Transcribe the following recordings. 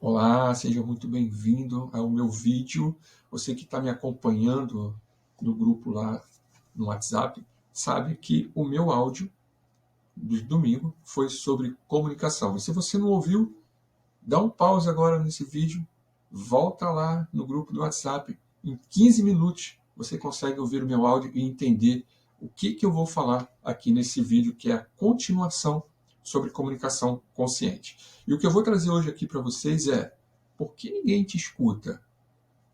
Olá, seja muito bem-vindo ao meu vídeo. Você que está me acompanhando no grupo lá no WhatsApp, sabe que o meu áudio de domingo foi sobre comunicação. E se você não ouviu, dá um pause agora nesse vídeo, volta lá no grupo do WhatsApp. Em 15 minutos você consegue ouvir o meu áudio e entender o que eu vou falar aqui nesse vídeo, que é a continuação sobre comunicação consciente. E o que eu vou trazer hoje aqui para vocês é: por que ninguém te escuta?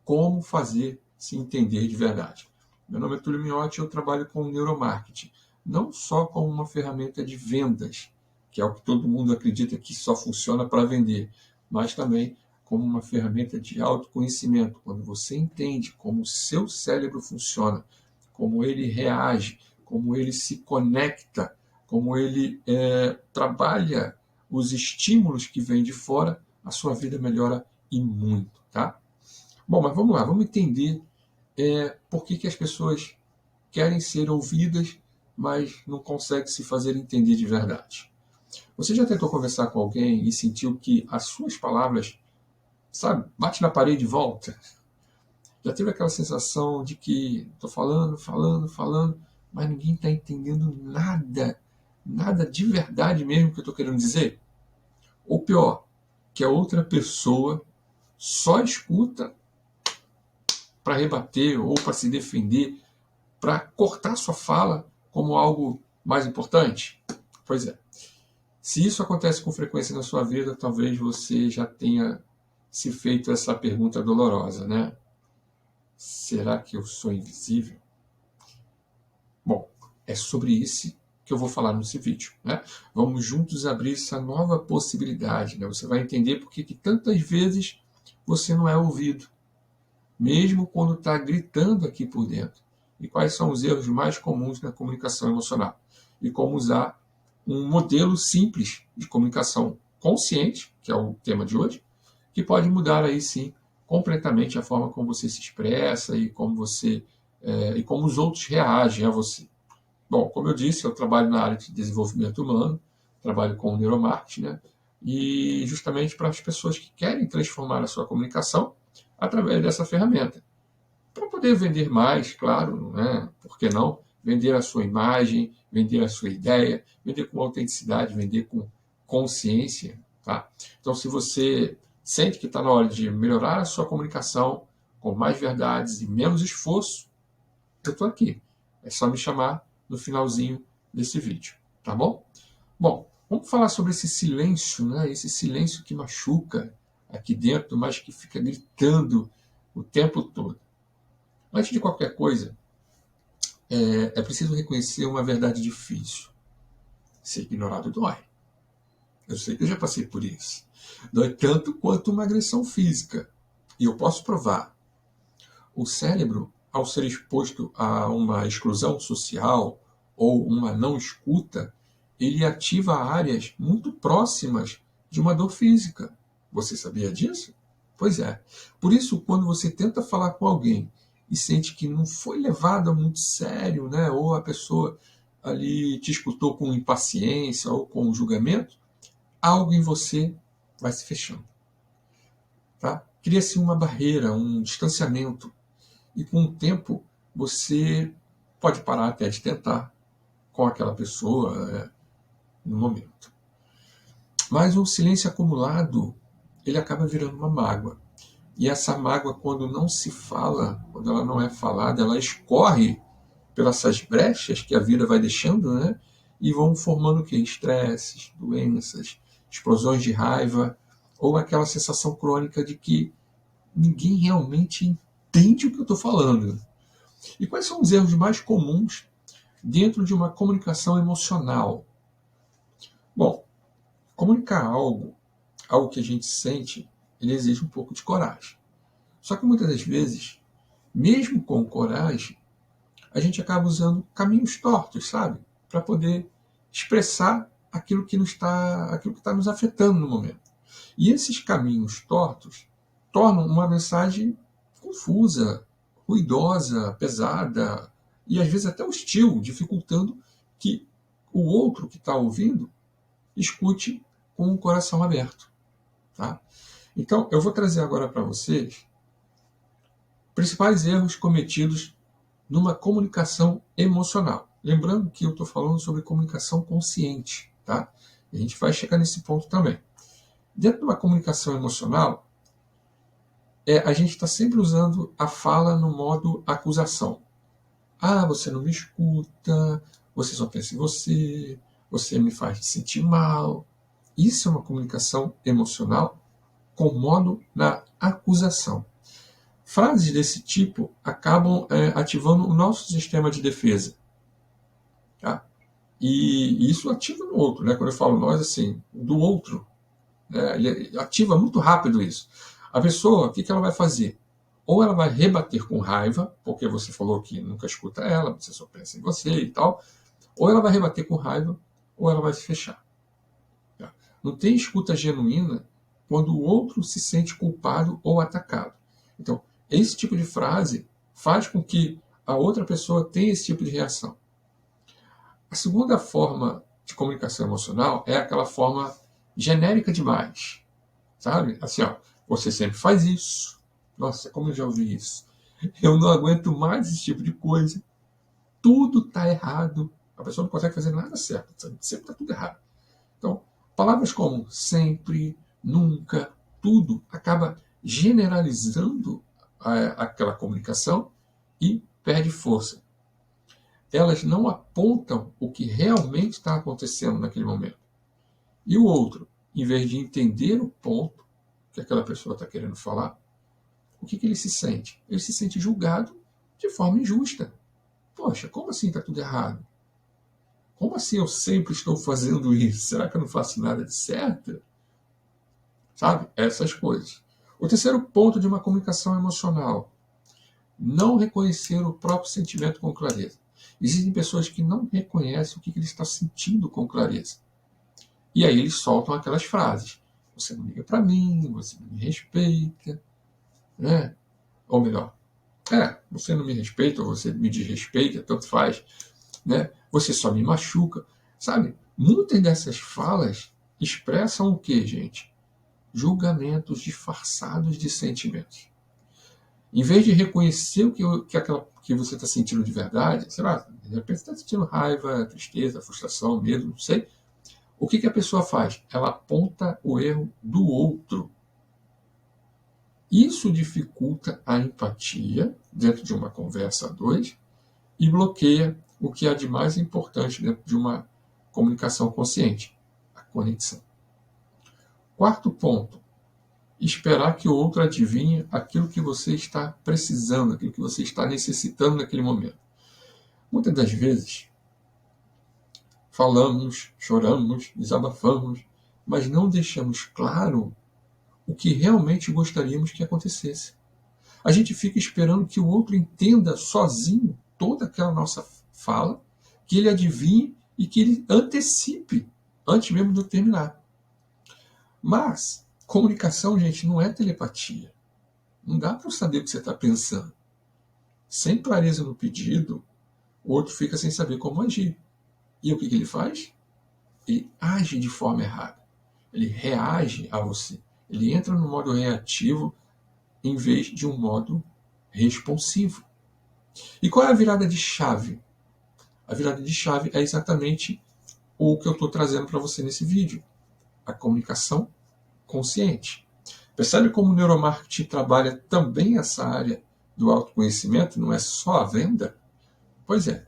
Como fazer se entender de verdade? Meu nome é Túlio Miotti e eu trabalho com neuromarketing, não só como uma ferramenta de vendas, que é o que todo mundo acredita que só funciona para vender, mas também como uma ferramenta de autoconhecimento. Quando você entende como o seu cérebro funciona, como ele reage, como ele se conecta, como ele trabalha os estímulos que vêm de fora, a sua vida melhora e muito, tá? Bom, mas vamos lá, vamos entender por que as pessoas querem ser ouvidas, mas não conseguem se fazer entender de verdade. Você já tentou conversar com alguém e sentiu que as suas palavras, sabe, bate na parede e volta? Já teve aquela sensação de que estou falando, falando, falando, mas ninguém está entendendo nada, nada de verdade mesmo que eu estou querendo dizer? Ou pior, que a outra pessoa só escuta para rebater ou para se defender, para cortar sua fala como algo mais importante? Pois é. Se isso acontece com frequência na sua vida, talvez você já tenha se feito essa pergunta dolorosa, né? Será que eu sou invisível? Bom, é sobre isso que eu vou falar nesse vídeo, né? Vamos juntos abrir essa nova possibilidade, né? Você vai entender por que tantas vezes você não é ouvido, mesmo quando está gritando aqui por dentro. E quais são os erros mais comuns na comunicação emocional. E como usar um modelo simples de comunicação consciente, que é o tema de hoje, que pode mudar aí sim completamente a forma como você se expressa e como você e como os outros reagem a você. Bom, como eu disse, eu trabalho na área de desenvolvimento humano, trabalho com neuromarketing, né? E justamente para as pessoas que querem transformar a sua comunicação através dessa ferramenta. Para poder vender mais, claro, né? Por que não? Vender a sua imagem, vender a sua ideia, vender com autenticidade, vender com consciência. Tá? Então, se você sente que está na hora de melhorar a sua comunicação com mais verdades e menos esforço, eu estou aqui. É só me chamar no finalzinho desse vídeo. Tá bom? Bom, vamos falar sobre esse silêncio, né? Esse silêncio que machuca aqui dentro, mas que fica gritando o tempo todo. Antes de qualquer coisa, é preciso reconhecer uma verdade difícil. Ser ignorado dói. Eu sei que eu já passei por isso. Dói tanto quanto uma agressão física. E eu posso provar. O cérebro, ao ser exposto a uma exclusão social ou uma não escuta, ele ativa áreas muito próximas de uma dor física. Você sabia disso? Pois é. Por isso, quando você tenta falar com alguém e sente que não foi levado muito sério, né, ou a pessoa ali te escutou com impaciência ou com julgamento, algo em você vai se fechando. Tá? Cria-se uma barreira, um distanciamento. E com o tempo, você pode parar até de tentar com aquela pessoa no momento. Mas o silêncio acumulado, ele acaba virando uma mágoa. E essa mágoa, quando não se fala, quando ela não é falada, ela escorre pelas essas brechas que a vida vai deixando, né? E vão formando o quê? Estresses, doenças, explosões de raiva, ou aquela sensação crônica de que ninguém realmente entende o que eu estou falando. E quais são os erros mais comuns dentro de uma comunicação emocional? Bom, comunicar algo que a gente sente, ele exige um pouco de coragem. Só que muitas das vezes, mesmo com coragem, a gente acaba usando caminhos tortos, sabe? Para poder expressar aquilo que está nos afetando no momento. E esses caminhos tortos tornam uma mensagem confusa, ruidosa, pesada e às vezes até hostil, dificultando que o outro que está ouvindo escute com o coração aberto. Tá? Então, eu vou trazer agora para vocês principais erros cometidos numa comunicação emocional. Lembrando que eu estou falando sobre comunicação consciente, tá? A gente vai chegar nesse ponto também. Dentro de uma comunicação emocional, a gente está sempre usando a fala no modo acusação. Ah, você não me escuta, você só pensa em você, você me faz sentir mal. Isso é uma comunicação emocional com modo na acusação. Frases desse tipo acabam ativando o nosso sistema de defesa. Tá? E isso ativa no outro, né? Quando eu falo nós, assim, do outro. Né? Ele ativa muito rápido isso. A pessoa, o que ela vai fazer? Ou ela vai rebater com raiva, porque você falou que nunca escuta ela, você só pensa em você e tal. Ou ela vai rebater com raiva, ou ela vai se fechar. Tá? Não tem escuta genuína quando o outro se sente culpado ou atacado. Então, esse tipo de frase faz com que a outra pessoa tenha esse tipo de reação. A segunda forma de comunicação emocional é aquela forma genérica demais. Sabe? Assim, ó, você sempre faz isso. Nossa, como eu já ouvi isso. Eu não aguento mais esse tipo de coisa. Tudo está errado. A pessoa não consegue fazer nada certo. Sabe? Sempre está tudo errado. Então, palavras como sempre, nunca, tudo, acaba generalizando aquela comunicação e perde força. Elas não apontam o que realmente está acontecendo naquele momento. E o outro, em vez de entender o ponto que aquela pessoa está querendo falar, o que ele se sente? Ele se sente julgado de forma injusta. Poxa, como assim está tudo errado? Como assim eu sempre estou fazendo isso? Será que eu não faço nada de certo? Sabe? Essas coisas. O terceiro ponto de uma comunicação emocional: não reconhecer o próprio sentimento com clareza. Existem pessoas que não reconhecem o que ele está sentindo com clareza. E aí eles soltam aquelas frases. Você não liga para mim, você não me respeita, né? Ou melhor, você não me respeita ou você me desrespeita, tanto faz, né? Você só me machuca, sabe? Muitas dessas falas expressam o que, gente? Julgamentos disfarçados de sentimentos. Em vez de reconhecer que você está sentindo de verdade, sei lá, de repente você está sentindo raiva, tristeza, frustração, medo, não sei. O que a pessoa faz? Ela aponta o erro do outro. Isso dificulta a empatia dentro de uma conversa a dois e bloqueia o que há de mais importante dentro de uma comunicação consciente: a conexão. Quarto ponto: esperar que o outro adivinhe aquilo que você está precisando, aquilo que você está necessitando naquele momento. Muitas das vezes, falamos, choramos, desabafamos, mas não deixamos claro o que realmente gostaríamos que acontecesse. A gente fica esperando que o outro entenda sozinho toda aquela nossa fala, que ele adivinhe e que ele antecipe antes mesmo de eu terminar. Mas comunicação, gente, não é telepatia. Não dá para eu saber o que você está pensando. Sem clareza no pedido, o outro fica sem saber como agir. E o que ele faz? Ele age de forma errada. Ele reage a você. Ele entra no modo reativo em vez de um modo responsivo. E qual é a virada de chave? A virada de chave é exatamente o que eu estou trazendo para você nesse vídeo: a comunicação consciente. Percebe como o neuromarketing trabalha também essa área do autoconhecimento, não é só a venda? Pois é.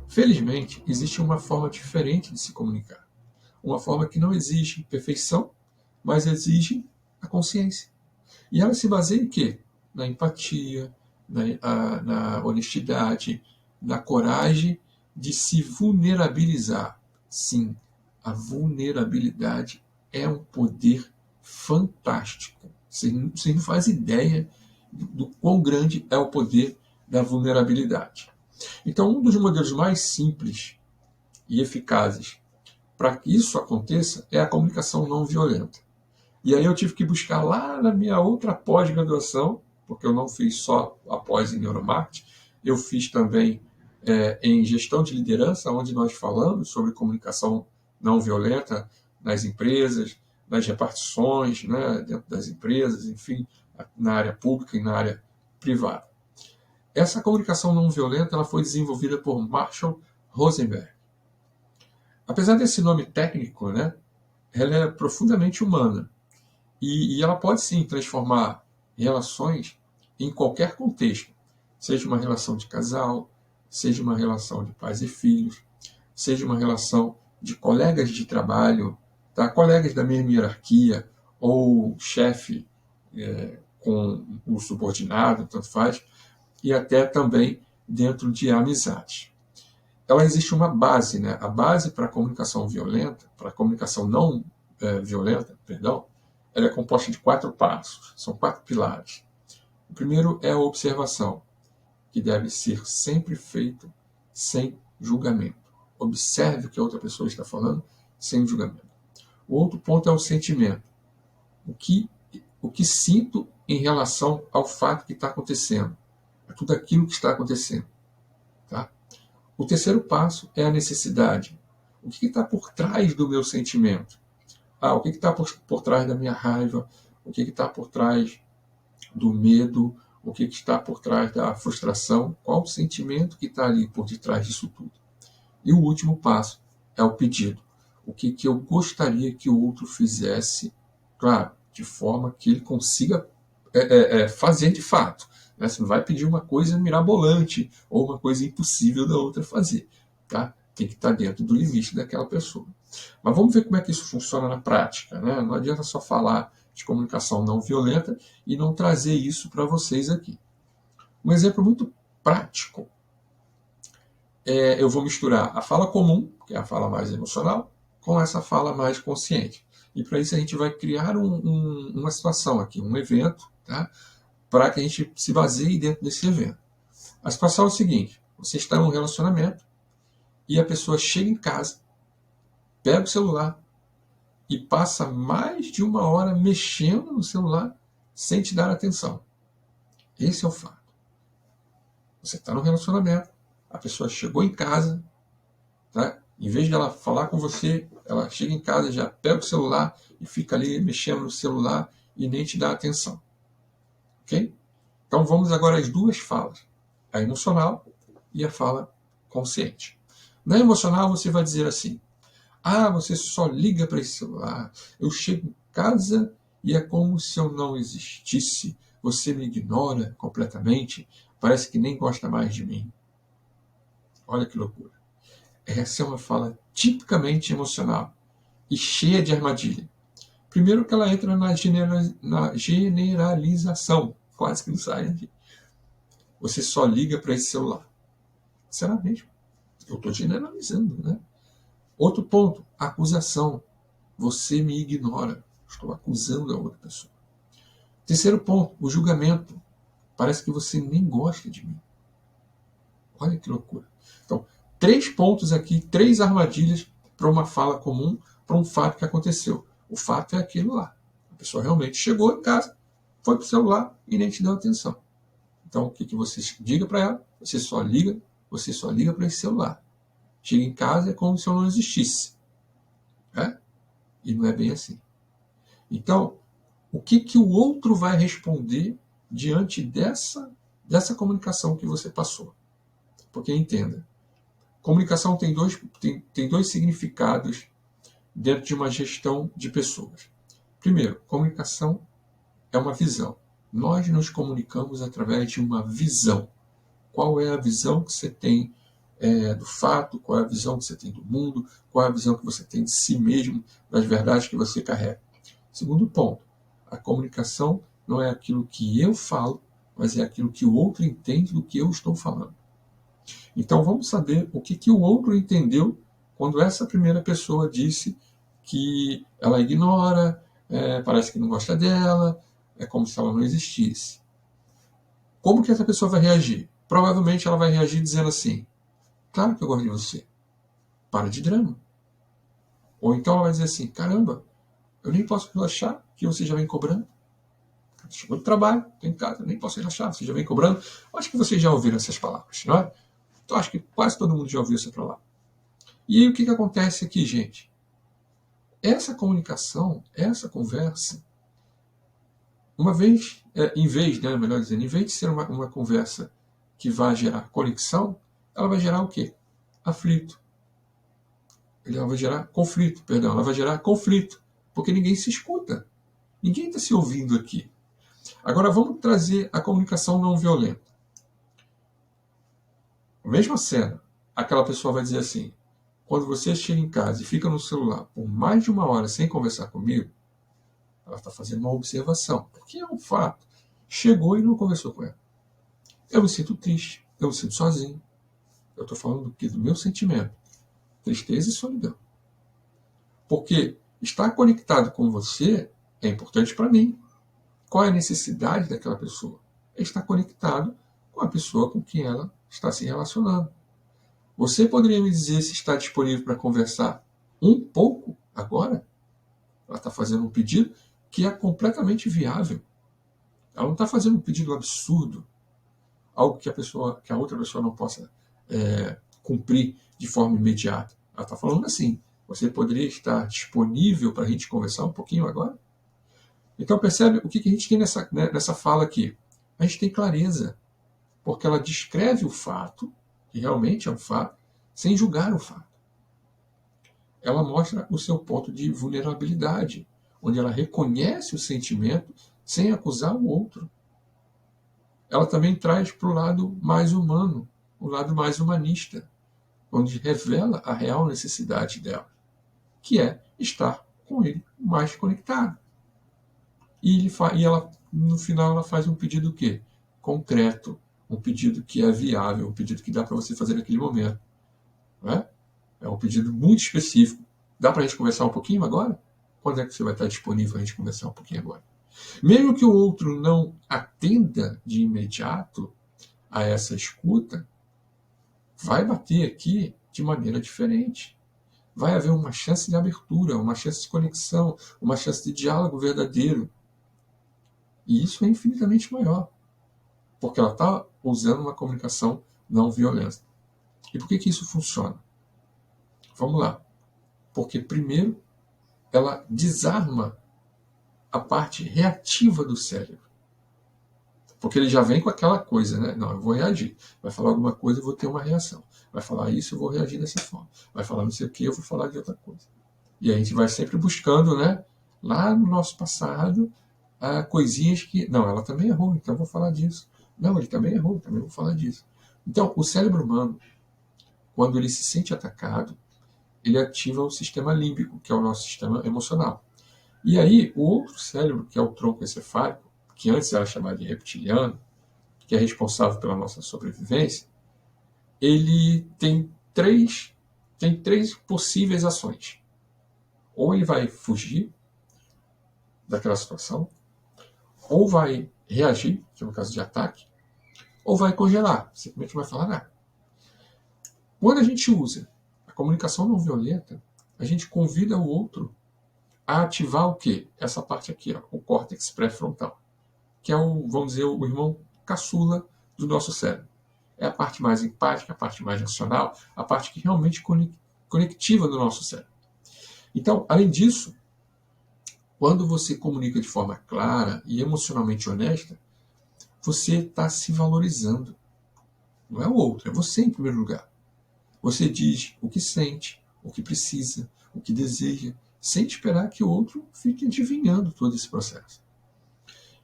Felizmente, existe uma forma diferente de se comunicar. Uma forma que não exige perfeição, mas exige a consciência. E ela se baseia em quê? Na empatia, na honestidade, na coragem de se vulnerabilizar. Sim, a vulnerabilidade é um poder fantástico. Você não faz ideia do quão grande é o poder da vulnerabilidade. Então, um dos modelos mais simples e eficazes para que isso aconteça é a comunicação não violenta. E aí eu tive que buscar lá na minha outra pós-graduação, porque eu não fiz só a pós em neuromarketing, eu fiz também em gestão de liderança, onde nós falamos sobre comunicação não violenta nas empresas, nas repartições, né, dentro das empresas, enfim, na área pública e na área privada. Essa comunicação não violenta ela foi desenvolvida por Marshall Rosenberg. Apesar desse nome técnico, né, ela é profundamente humana e ela pode sim transformar relações em qualquer contexto, seja uma relação de casal, seja uma relação de pais e filhos, seja uma relação de colegas de trabalho, tá? Colegas da mesma hierarquia, ou chefe com o subordinado, tanto faz, e até também dentro de amizades. Ela existe uma base, né? A base para a comunicação violenta, para a comunicação não violenta, perdão, ela é composta de 4 passos, são 4 pilares. O primeiro é a observação, que deve ser sempre feito sem julgamento. Observe o que a outra pessoa está falando sem julgamento. O outro ponto é o sentimento. O que sinto em relação ao fato que está acontecendo, a tudo aquilo que está acontecendo. Tá? O terceiro passo é a necessidade. O que está por trás do meu sentimento? O que está por trás da minha raiva? O que está por trás do medo? O que está por trás da frustração? Qual o sentimento que está ali por detrás disso tudo? E o último passo é o pedido. O que eu gostaria que o outro fizesse, claro, de forma que ele consiga fazer de fato. Né? Você não vai pedir uma coisa mirabolante ou uma coisa impossível da outra fazer. Tá? Tem que estar dentro do limite daquela pessoa. Mas vamos ver como é que isso funciona na prática. Né? Não adianta só falar de comunicação não violenta e não trazer isso para vocês aqui. Um exemplo muito prático. Eu vou misturar a fala comum, que é a fala mais emocional, com essa fala mais consciente. E para isso a gente vai criar uma situação aqui, um evento, tá? Para que a gente se baseie dentro desse evento. A situação é o seguinte: você está em um relacionamento e a pessoa chega em casa, pega o celular e passa mais de 1 hora mexendo no celular sem te dar atenção. Esse é o fato. Você está no relacionamento, a pessoa chegou em casa, tá? Em vez de ela falar com você, ela chega em casa, já pega o celular e fica ali mexendo no celular e nem te dá atenção. Ok? Então vamos agora às 2 falas. A emocional e a fala consciente. Na emocional você vai dizer assim: você só liga para esse celular. Eu chego em casa e é como se eu não existisse. Você me ignora completamente. Parece que nem gosta mais de mim. Olha que loucura. Essa é uma fala tipicamente emocional e cheia de armadilha. Primeiro que ela entra na generalização. Quase que não sai aqui. Você só liga para esse celular. Será mesmo? Eu estou generalizando, né? Outro ponto, acusação. Você me ignora. Estou acusando a outra pessoa. Terceiro ponto, o julgamento. Parece que você nem gosta de mim. Olha que loucura. Então, 3 pontos aqui, 3 armadilhas para uma fala comum, para um fato que aconteceu. O fato é aquilo lá. A pessoa realmente chegou em casa, foi para o celular e nem te deu atenção. Então, o que você diga para ela? Você só liga para esse celular. Chega em casa é como se eu não existisse. Né? E não é bem assim. Então, o que o outro vai responder diante dessa comunicação que você passou? Porque entenda, comunicação tem dois significados dentro de uma gestão de pessoas. Primeiro, comunicação é uma visão. Nós nos comunicamos através de uma visão. Qual é a visão que você tem do fato? Qual é a visão que você tem do mundo? Qual é a visão que você tem de si mesmo, das verdades que você carrega? Segundo ponto, a comunicação não é aquilo que eu falo, mas é aquilo que o outro entende do que eu estou falando. Então vamos saber o que o outro entendeu quando essa primeira pessoa disse que ela ignora, parece que não gosta dela, é como se ela não existisse. Como que essa pessoa vai reagir? Provavelmente ela vai reagir dizendo assim: claro que eu gosto de você, para de drama. Ou então ela vai dizer assim: caramba, eu nem posso relaxar, que você já vem cobrando. Chegou do trabalho, estou em casa, eu nem posso relaxar, você já vem cobrando. Acho que vocês já ouviram essas palavras, não é? Então acho que quase todo mundo já ouviu essa palavra. E aí o que acontece aqui, gente? essa comunicação, essa conversa, uma vez, em vez, né, melhor dizendo, em vez de ser uma conversa que vai gerar conexão, ela vai gerar o quê? Aflito. Ela vai gerar conflito, perdão, ela vai gerar conflito, porque ninguém se escuta. Ninguém está se ouvindo aqui. Agora vamos trazer a comunicação não violenta. A mesma cena, aquela pessoa vai dizer assim, quando você chega em casa e fica no celular por mais de 1 hora sem conversar comigo, ela está fazendo uma observação, porque é um fato. Chegou e não conversou com ela. Eu me sinto triste, eu me sinto sozinho. Eu estou falando do quê? Do meu sentimento. Tristeza e solidão. Porque estar conectado com você é importante para mim. Qual é a necessidade daquela pessoa? É estar conectado com a pessoa com quem ela está se relacionando. Você poderia me dizer se está disponível para conversar um pouco agora? Ela está fazendo um pedido que é completamente viável. Ela não está fazendo um pedido absurdo, algo que a outra pessoa não possa cumprir de forma imediata. Ela está falando assim, você poderia estar disponível para a gente conversar um pouquinho agora? Então percebe o que a gente tem nessa fala aqui? A gente tem clareza, porque ela descreve o fato, que realmente é um fato, sem julgar o fato. Ela mostra o seu ponto de vulnerabilidade, onde ela reconhece o sentimento sem acusar o outro. Ela também traz para o lado mais humano, o lado mais humanista, onde revela a real necessidade dela, que é estar com ele mais conectado. E ela, no final, ela faz um pedido o quê? Concreto, um pedido que é viável, um pedido que dá para você fazer naquele momento. Não é? É um pedido muito específico. Dá para a gente conversar um pouquinho agora? Quando é que você vai estar disponível para a gente conversar um pouquinho agora? Mesmo que o outro não atenda de imediato a essa escuta, vai bater aqui de maneira diferente. Vai haver uma chance de abertura, uma chance de conexão, uma chance de diálogo verdadeiro. E isso é infinitamente maior, porque ela está usando uma comunicação não violenta. E por que isso funciona? Vamos lá. Porque, primeiro, ela desarma a parte reativa do cérebro. Porque ele já vem com aquela coisa, né? Não, eu vou reagir. Vai falar alguma coisa, eu vou ter uma reação. Vai falar isso, eu vou reagir dessa forma. Vai falar não sei o que, eu vou falar de outra coisa. E a gente vai sempre buscando, né? Lá no nosso passado, coisinhas que... Não, ela também errou, então eu vou falar disso. Não, ele também errou, também vou falar disso. Então, o cérebro humano, quando ele se sente atacado, ele ativa o sistema límbico, que é o nosso sistema emocional. E aí, o outro cérebro, que é o tronco encefálico, que antes era chamado de reptiliano, que é responsável pela nossa sobrevivência, ele tem três possíveis ações. Ou ele vai fugir daquela situação, ou vai reagir, que é no caso de ataque, ou vai congelar, simplesmente não vai falar nada. Quando a gente usa a comunicação não violenta, a gente convida o outro a ativar o quê? Essa parte aqui, ó, o córtex pré-frontal, que é vamos dizer, o irmão caçula do nosso cérebro. É a parte mais empática, a parte mais racional, a parte que realmente conectiva do nosso cérebro. Então, além disso, quando você comunica de forma clara e emocionalmente honesta, você está se valorizando. Não é o outro, é você em primeiro lugar. Você diz o que sente, o que precisa, o que deseja, sem esperar que o outro fique adivinhando todo esse processo.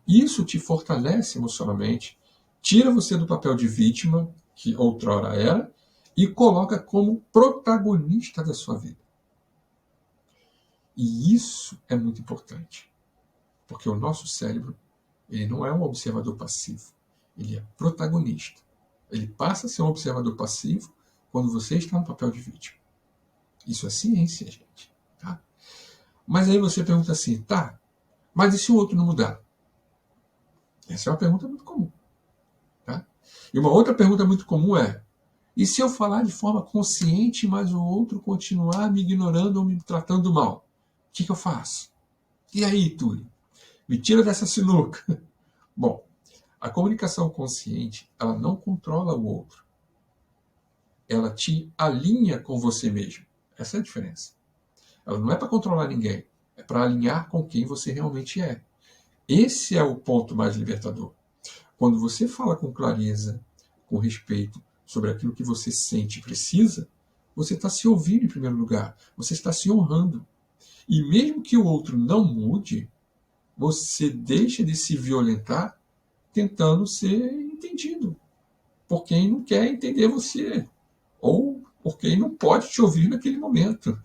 Isso te fortalece emocionalmente, tira você do papel de vítima, que outrora era, e coloca como protagonista da sua vida. E isso é muito importante, porque o nosso cérebro, ele não é um observador passivo, ele é protagonista. Ele passa a ser um observador passivo quando você está no papel de vítima. Isso é ciência, gente. Tá? Mas aí você pergunta assim, tá, mas e se o outro não mudar? Essa é uma pergunta muito comum. Tá? E uma outra pergunta muito comum é, e se eu falar de forma consciente, mas o outro continuar me ignorando ou me tratando mal? O que eu faço? E aí, Túlio? Me tira dessa sinuca. Bom, a comunicação consciente, ela não controla o outro. Ela te alinha com você mesmo. Essa é a diferença. Ela não é para controlar ninguém. É para alinhar com quem você realmente é. Esse é o ponto mais libertador. Quando você fala com clareza, com respeito, sobre aquilo que você sente e precisa, você está se ouvindo em primeiro lugar. Você está se honrando. E mesmo que o outro não mude, você deixa de se violentar tentando ser entendido por quem não quer entender você. Ou por quem não pode te ouvir naquele momento.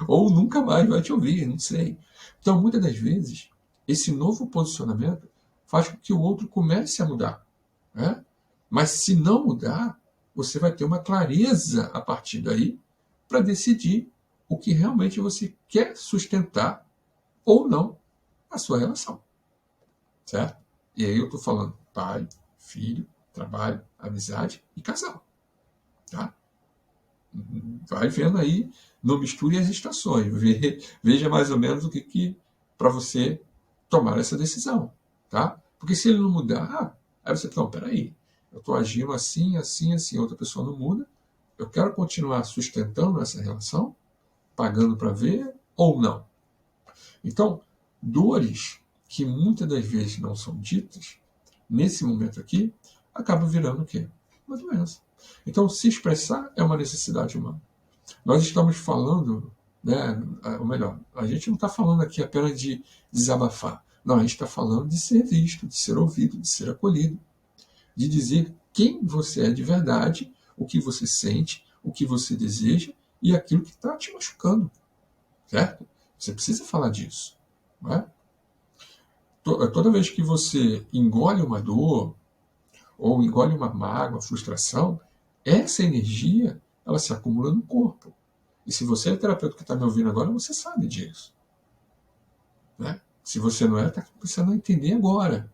Ou nunca mais vai te ouvir, não sei. Então, muitas das vezes, esse novo posicionamento faz com que o outro comece a mudar. Né? Mas se não mudar, você vai ter uma clareza a partir daí para decidir o que realmente você quer sustentar ou não a sua relação. Certo? E aí eu estou falando pai, filho, trabalho, amizade e casal. Tá? Vai vendo aí, não misture as estações. Veja mais ou menos o que para você tomar essa decisão. Tá? Porque se ele não mudar, aí você fala, não, peraí, eu estou agindo assim, assim, assim, outra pessoa não muda, eu quero continuar sustentando essa relação, pagando para ver ou não. Então, dores que muitas das vezes não são ditas, nesse momento aqui, acabam virando o quê? Uma doença. Então, se expressar é uma necessidade humana. Nós estamos falando, né, ou melhor, a gente não está falando aqui apenas de desabafar. Não, a gente está falando de ser visto, de ser ouvido, de ser acolhido, de dizer quem você é de verdade, o que você sente, o que você deseja e aquilo que está te machucando. Certo? Você precisa falar disso. Não é? Toda vez que você engole uma dor, ou engole uma mágoa, frustração, essa energia ela se acumula no corpo. E se você é terapeuta que está me ouvindo agora, você sabe disso. Né? Se você não é, está começando a entender agora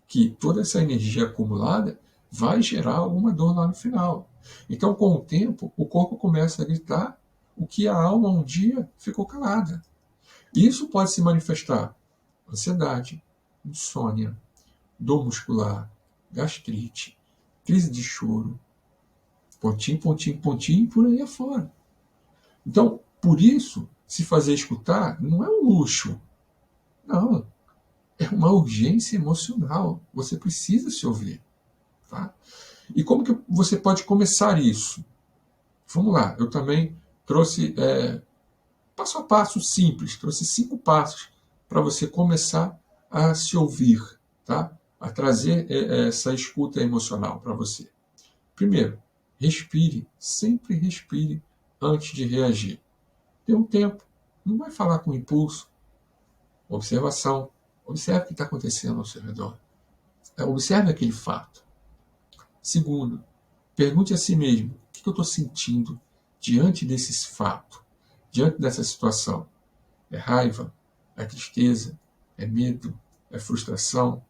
que toda essa energia acumulada vai gerar alguma dor lá no final. Então, com o tempo, o corpo começa a gritar o que a alma um dia ficou calada. Isso pode se manifestar ansiedade, insônia, dor muscular, gastrite, crise de choro, pontinho, pontinho, pontinho, por aí afora. Então, por isso, se fazer escutar não é um luxo. Não, é uma urgência emocional. Você precisa se ouvir. Tá? E como que você pode começar isso? Vamos lá, eu também trouxe passo a passo simples, trouxe 5 passos para você começar a se ouvir, tá? A trazer essa escuta emocional para você. Primeiro, respire, sempre respire antes de reagir. Dê um tempo, não vai falar com impulso. Observação, observe o que está acontecendo ao seu redor. Observe aquele fato. Segundo, pergunte a si mesmo, o que eu estou sentindo diante desse fato, diante dessa situação? É raiva? É tristeza? É medo? É frustração?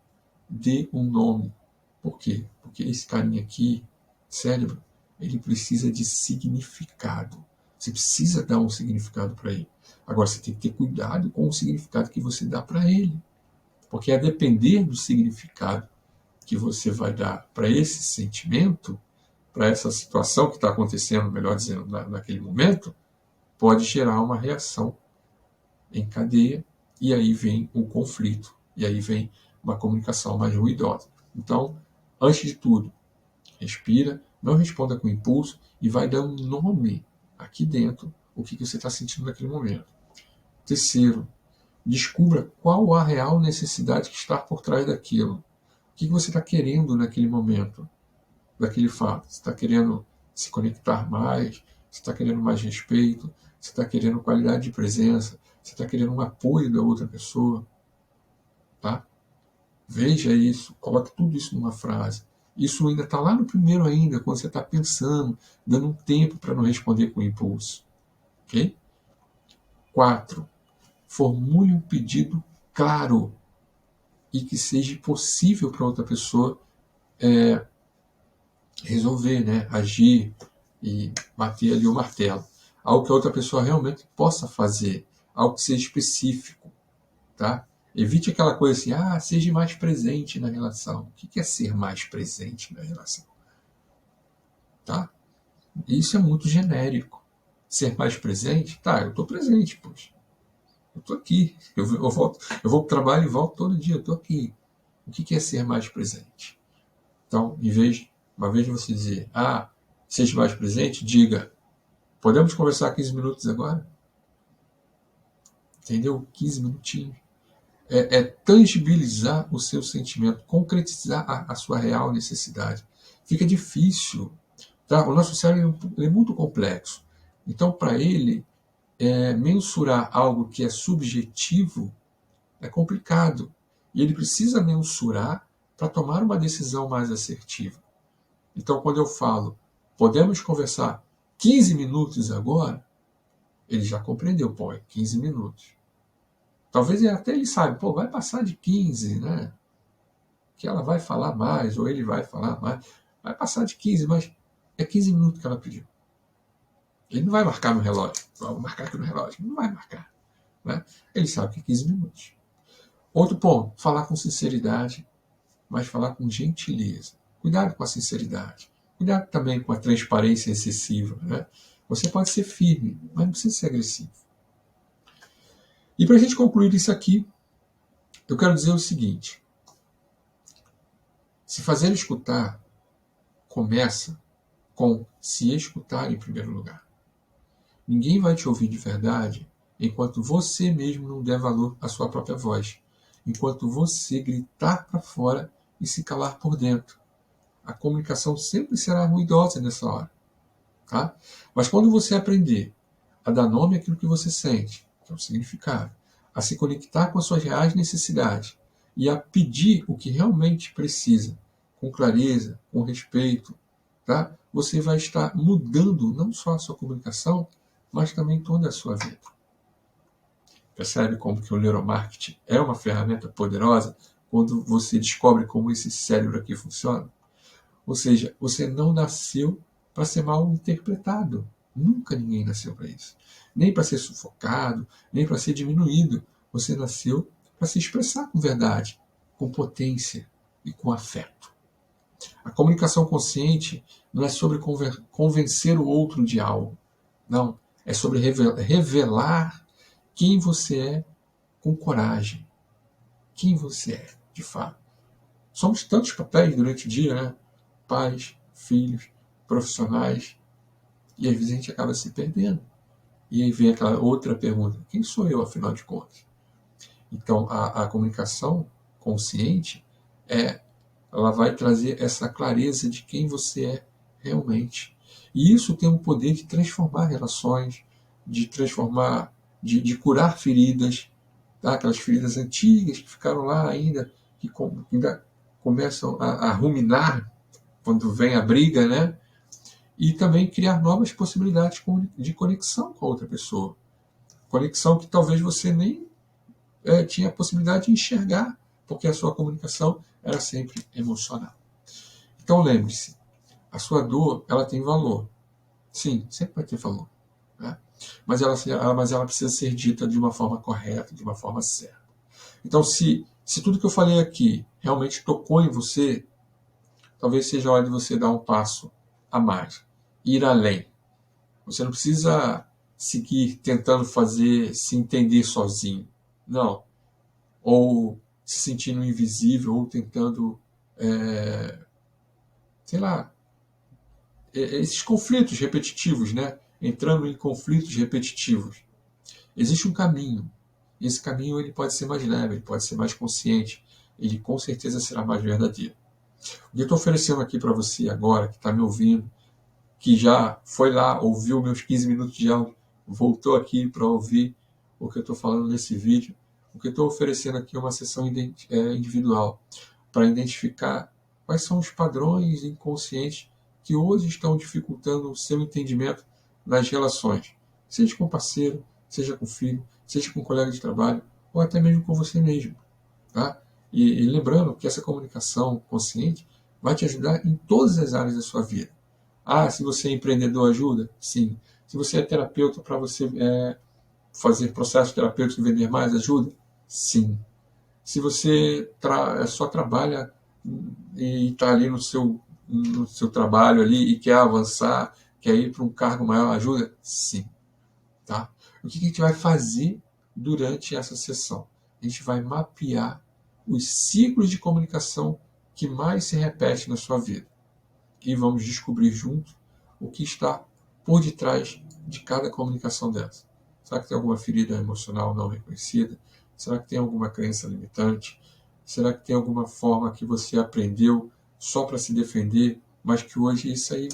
Dê um nome. Por quê? Porque esse carinha aqui, cérebro, ele precisa de significado. Você precisa dar um significado para ele. Agora, você tem que ter cuidado com o significado que você dá para ele. Porque a depender do significado que você vai dar para esse sentimento, para essa situação que está acontecendo, melhor dizendo, naquele momento, pode gerar uma reação em cadeia, e aí vem o conflito, e aí vem uma comunicação mais ruidosa. Então, antes de tudo, respira, não responda com impulso e vai dar um nome aqui dentro o que você está sentindo naquele momento. Terceiro, descubra qual a real necessidade que está por trás daquilo. O que você está querendo naquele momento, daquele fato? Você está querendo se conectar mais? Você está querendo mais respeito? Você está querendo qualidade de presença? Você está querendo um apoio da outra pessoa? Tá? Veja isso, coloque tudo isso numa frase. Isso ainda está lá no primeiro ainda, quando você está pensando, dando um tempo para não responder com impulso. Ok? 4. Formule um pedido claro e que seja possível para outra pessoa resolver, né? Agir e bater ali o martelo. Algo que a outra pessoa realmente possa fazer, algo que seja específico. Tá? Evite aquela coisa assim, seja mais presente na relação. O que é ser mais presente na relação? Tá? Isso é muito genérico. ser mais presente? Tá, eu estou presente, poxa. Eu estou aqui. Eu volto, eu vou para o trabalho e volto todo dia. Eu estou aqui. O que é ser mais presente? Então, uma vez de você dizer, seja mais presente, diga, podemos conversar 15 minutos agora? Entendeu? 15 minutinhos. É tangibilizar o seu sentimento, concretizar a sua real necessidade. Fica difícil. Tá? O nosso cérebro é muito complexo. Então, para ele, mensurar algo que é subjetivo é complicado. E ele precisa mensurar para tomar uma decisão mais assertiva. Então, quando eu falo, podemos conversar 15 minutos agora, ele já compreendeu, pô, é 15 minutos. Talvez até ele saiba, pô, vai passar de 15, né? Que ela vai falar mais, ou ele vai falar mais. Vai passar de 15, mas é 15 minutos que ela pediu. Ele não vai marcar no relógio. Vou marcar aqui no relógio. Não vai marcar. Né? Ele sabe que é 15 minutos. Outro ponto, falar com sinceridade, mas falar com gentileza. Cuidado com a sinceridade. Cuidado também com a transparência excessiva. Né? Você pode ser firme, mas não precisa ser agressivo. E para a gente concluir isso aqui, eu quero dizer o seguinte. Se fazer escutar começa com se escutar em primeiro lugar. Ninguém vai te ouvir de verdade enquanto você mesmo não der valor à sua própria voz. Enquanto você gritar para fora e se calar por dentro. A comunicação sempre será ruidosa nessa hora. Tá? Mas quando você aprender a dar nome àquilo que você sente, que é o significado, a se conectar com as suas reais necessidades e a pedir o que realmente precisa, com clareza, com respeito, tá? Você vai estar mudando não só a sua comunicação, mas também toda a sua vida. Percebe como que o neuromarketing é uma ferramenta poderosa quando você descobre como esse cérebro aqui funciona? Ou seja, você não nasceu para ser mal interpretado. Nunca ninguém nasceu para isso. Nem para ser sufocado, nem para ser diminuído. Você nasceu para se expressar com verdade, com potência e com afeto. A comunicação consciente não é sobre convencer o outro de algo. Não. É sobre revelar quem você é com coragem. Quem você é, de fato. Somos tantos papéis durante o dia, né? Pais, filhos, profissionais. E às vezes a gente acaba se perdendo. E aí vem aquela outra pergunta: quem sou eu, afinal de contas? Então, a comunicação consciente, ela vai trazer essa clareza de quem você é realmente. E isso tem o poder de transformar relações, de transformar, de curar feridas, tá? Aquelas feridas antigas que ficaram lá ainda, que ainda começam a ruminar quando vem a briga, né? E também criar novas possibilidades de conexão com a outra pessoa. Conexão que talvez você nem tinha a possibilidade de enxergar, porque a sua comunicação era sempre emocional. Então lembre-se, a sua dor ela tem valor. Sim, sempre vai ter valor. Né? Mas ela precisa ser dita de uma forma correta, de uma forma certa. Então, se tudo que eu falei aqui realmente tocou em você, talvez seja a hora de você dar um passo a mais, ir além. Você não precisa seguir tentando se entender sozinho. Não. Ou se sentindo invisível, ou tentando, sei lá, esses conflitos repetitivos, né? Entrando em conflitos repetitivos. Existe um caminho. Esse caminho ele pode ser mais leve, ele pode ser mais consciente, ele com certeza será mais verdadeiro. O que eu estou oferecendo aqui para você agora, que está me ouvindo, que já foi lá, ouviu meus 15 minutos de áudio, voltou aqui para ouvir o que eu estou falando nesse vídeo, o que eu estou oferecendo aqui é uma sessão individual, para identificar quais são os padrões inconscientes que hoje estão dificultando o seu entendimento nas relações, seja com parceiro, seja com filho, seja com colega de trabalho, ou até mesmo com você mesmo. Tá? E lembrando que essa comunicação consciente vai te ajudar em todas as áreas da sua vida. Se você é empreendedor, ajuda? Sim. Se você é terapeuta, para você fazer processo terapêutico e vender mais, ajuda? Sim. Se você só trabalha e está ali no seu trabalho ali e quer avançar, quer ir para um cargo maior, ajuda? Sim. O que a gente vai fazer durante essa sessão? A gente vai mapear os ciclos de comunicação que mais se repetem na sua vida. E vamos descobrir juntos o que está por detrás de cada comunicação dessa. Será que tem alguma ferida emocional não reconhecida? Será que tem alguma crença limitante? Será que tem alguma forma que você aprendeu só para se defender, mas que hoje isso aí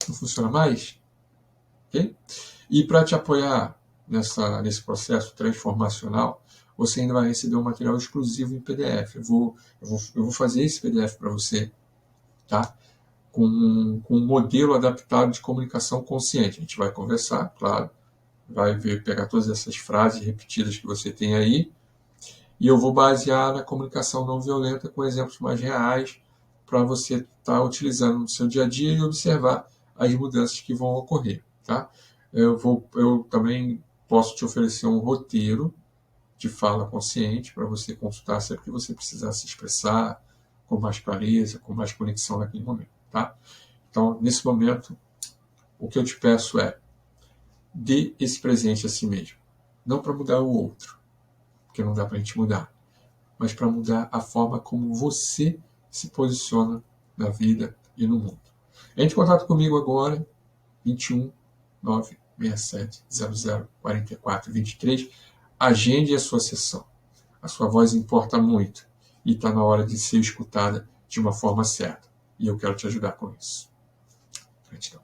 não funciona mais? Okay? E para te apoiar nesse processo transformacional, você ainda vai receber um material exclusivo em PDF. Eu vou fazer esse PDF para você, tá? Com um modelo adaptado de comunicação consciente. A gente vai conversar, claro, vai pegar todas essas frases repetidas que você tem aí, e eu vou basear na comunicação não violenta com exemplos mais reais para você estar utilizando no seu dia a dia e observar as mudanças que vão ocorrer, tá? Eu também posso te oferecer um roteiro de fala consciente para você consultar sempre que você precisar se expressar com mais clareza, com mais conexão naquele momento, tá? Então, nesse momento, o que eu te peço é dê esse presente a si mesmo. Não para mudar o outro, porque não dá para a gente mudar, mas para mudar a forma como você se posiciona na vida e no mundo. Entre em contato comigo agora, 21 967 00 44 23. Agende a sua sessão. A sua voz importa muito e está na hora de ser escutada de uma forma certa. E eu quero te ajudar com isso. Gratidão.